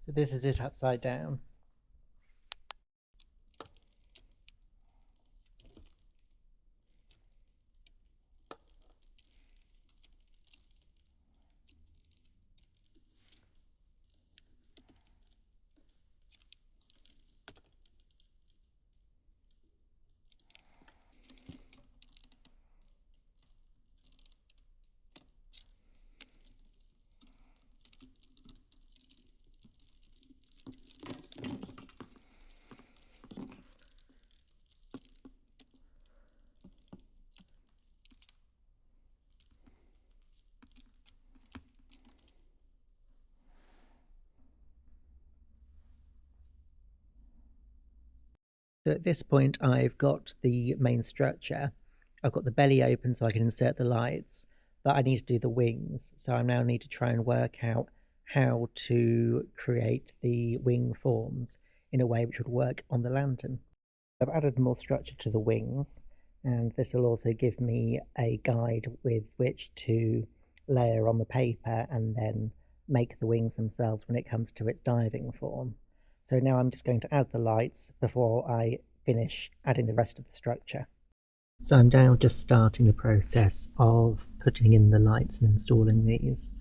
So this is it upside down. So at this point I've got the main structure. I've got the belly open so I can insert the lights, but I need to do the wings. So I now need to try and work out how to create the wing forms in a way which would work on the lantern. I've added more structure to the wings, and this will also give me a guide with which to layer on the paper and then make the wings themselves when it comes to its diving form. So now I'm just going to add the lights before I finish adding the rest of the structure. So I'm now just starting the process of putting in the lights and installing these.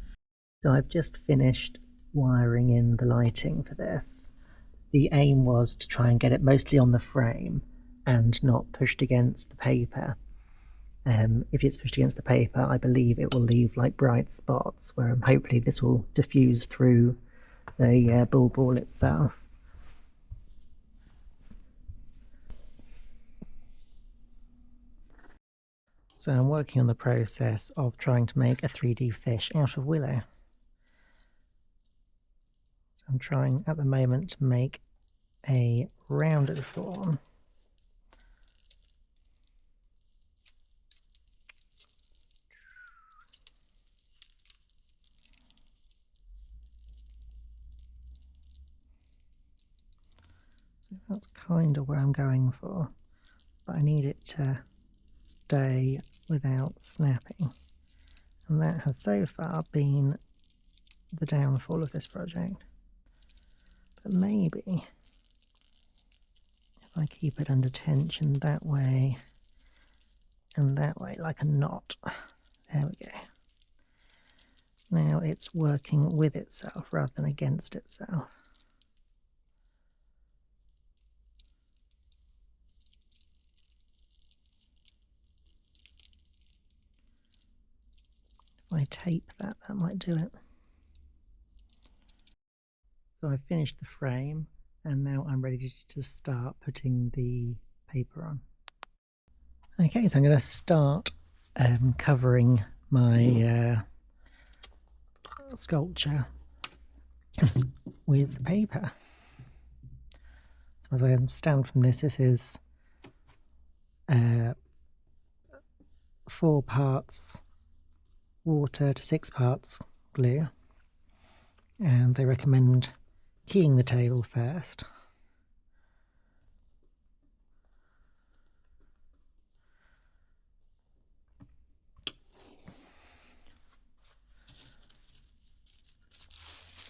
So I've just finished wiring in the lighting for this. The aim was to try and get it mostly on the frame and not pushed against the paper. If it's pushed against the paper, I believe it will leave like bright spots, where hopefully this will diffuse through the bull ball itself. So I'm working on the process of trying to make a 3D fish out of willow. So I'm trying at the moment to make a rounded form. So that's kind of where I'm going for, but I need it to stay without snapping, and that has so far been the downfall of this project. But maybe if I keep it under tension that way and that way, like a knot, there we go. Now it's working with itself rather than against itself. If I tape that, that might do it. So I've finished the frame and now I'm ready to start putting the paper on. Okay, so I'm going to start covering my sculpture with paper. So as I understand from this, this is 4 parts water to 6 parts glue, and they recommend keying the table first.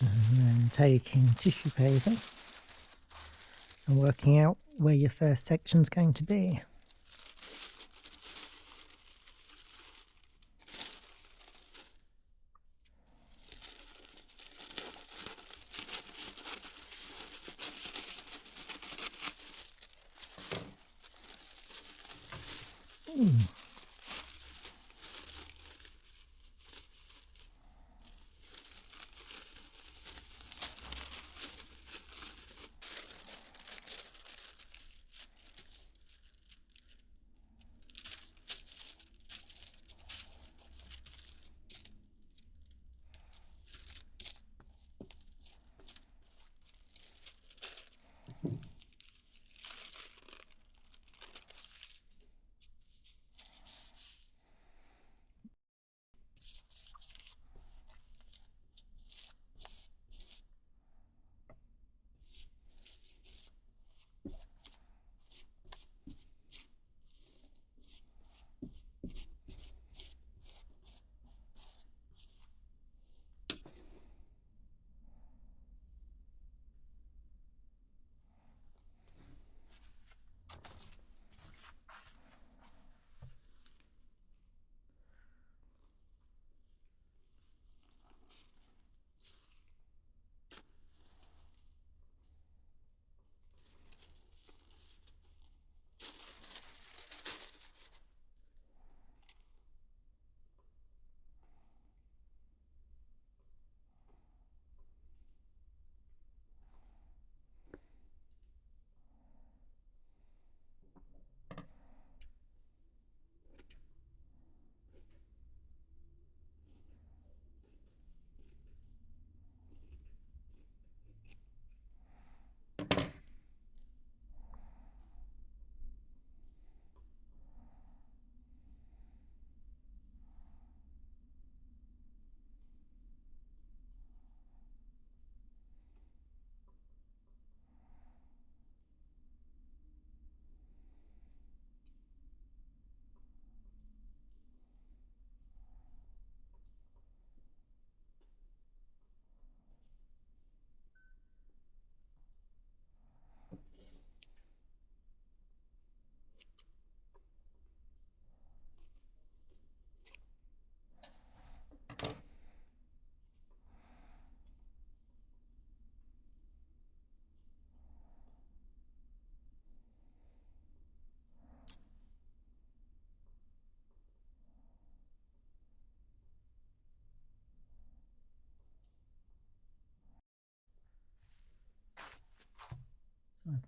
And then taking tissue paper and working out where your first section's going to be.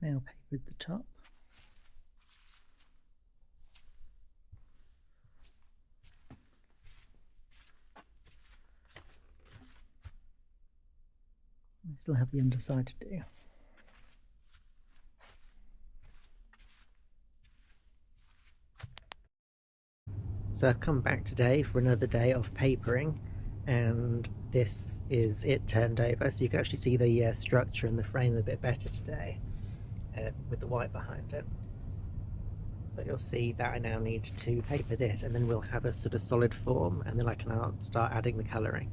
Now papered the top. I still have the underside to do. So I've come back today for another day of papering, and this is it turned over, so you can actually see the structure and the frame a bit better today with the white behind it. But you'll see that I now need to paper this, and then we'll have a sort of solid form, and then I can start adding the colouring.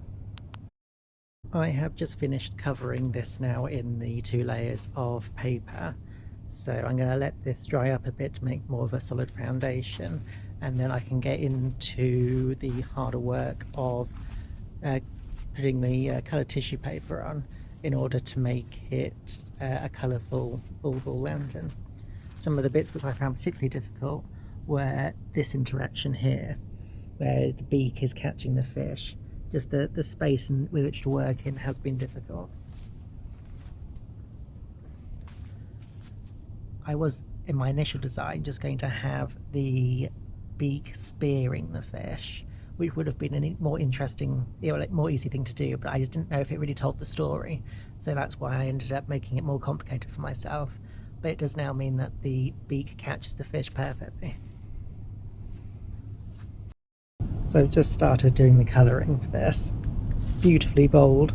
I have just finished covering this now in the 2 layers of paper, so I'm going to let this dry up a bit to make more of a solid foundation, and then I can get into the harder work of putting the coloured tissue paper on in order to make it a colourful ball lantern. Some of the bits which I found particularly difficult were this interaction here, where the beak is catching the fish. Just the space with which to work in has been difficult. I was, in my initial design, just going to have the beak spearing the fish, which would have been a more interesting, more easy thing to do, but I just didn't know if it really told the story. So that's why I ended up making it more complicated for myself. But it does now mean that the beak catches the fish perfectly. So I've just started doing the colouring for this. Beautifully bold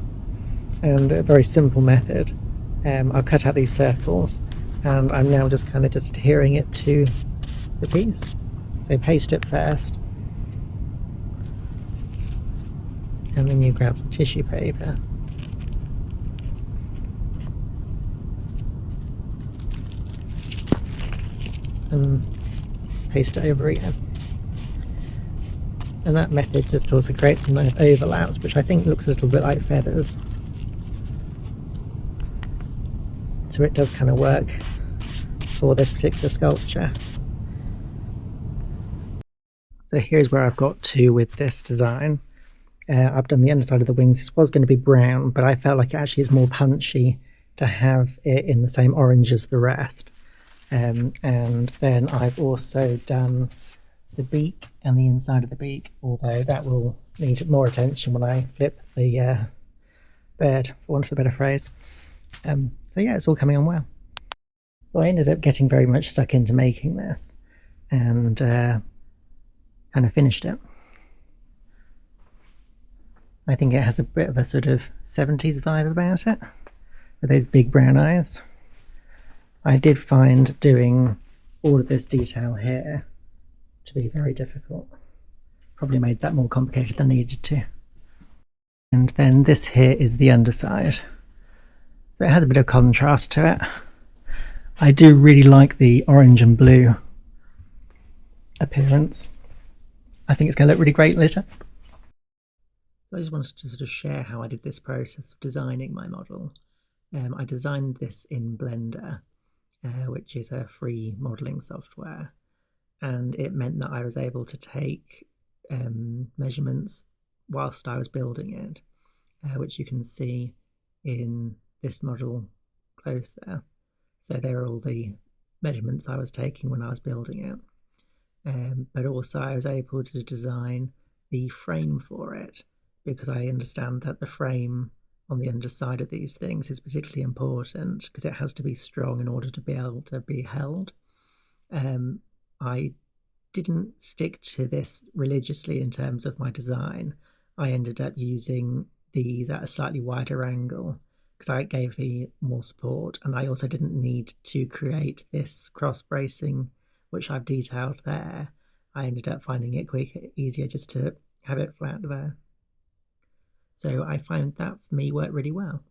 and a very simple method. I've cut out these circles and I'm now just kind of adhering it to the piece. So paste it first, and then you grab some tissue paper and paste it over again. And that method just also creates some nice overlaps, which I think looks a little bit like feathers. So it does kind of work for this particular sculpture. So here's where I've got to with this design. I've done the underside of the wings. This was going to be brown, but I felt like it actually is more punchy to have it in the same orange as the rest. And then I've also done the beak and the inside of the beak, although that will need more attention when I flip the bird, for want of a better phrase. So yeah, it's all coming on well. So I ended up getting very much stuck into making this, and kind of finished it. I think it has a bit of a sort of 70s vibe about it, with those big brown eyes. I did find doing all of this detail here to be very difficult. Probably made that more complicated than needed to. And then this here is the underside. So it has a bit of contrast to it. I do really like the orange and blue appearance. I think it's going to look really great later. So I just wanted to sort of share how I did this process of designing my model. I designed this in Blender, which is a free modelling software. And it meant that I was able to take measurements whilst I was building it, which you can see in this model closer. So there are all the measurements I was taking when I was building it. But also I was able to design the frame for it, because I understand that the frame on the underside of these things is particularly important because it has to be strong in order to be able to be held. I didn't stick to this religiously in terms of my design. I ended up using these at a slightly wider angle because I gave me more support, and I also didn't need to create this cross bracing which I've detailed there. I ended up finding it easier just to have it flat there. So I found that for me worked really well.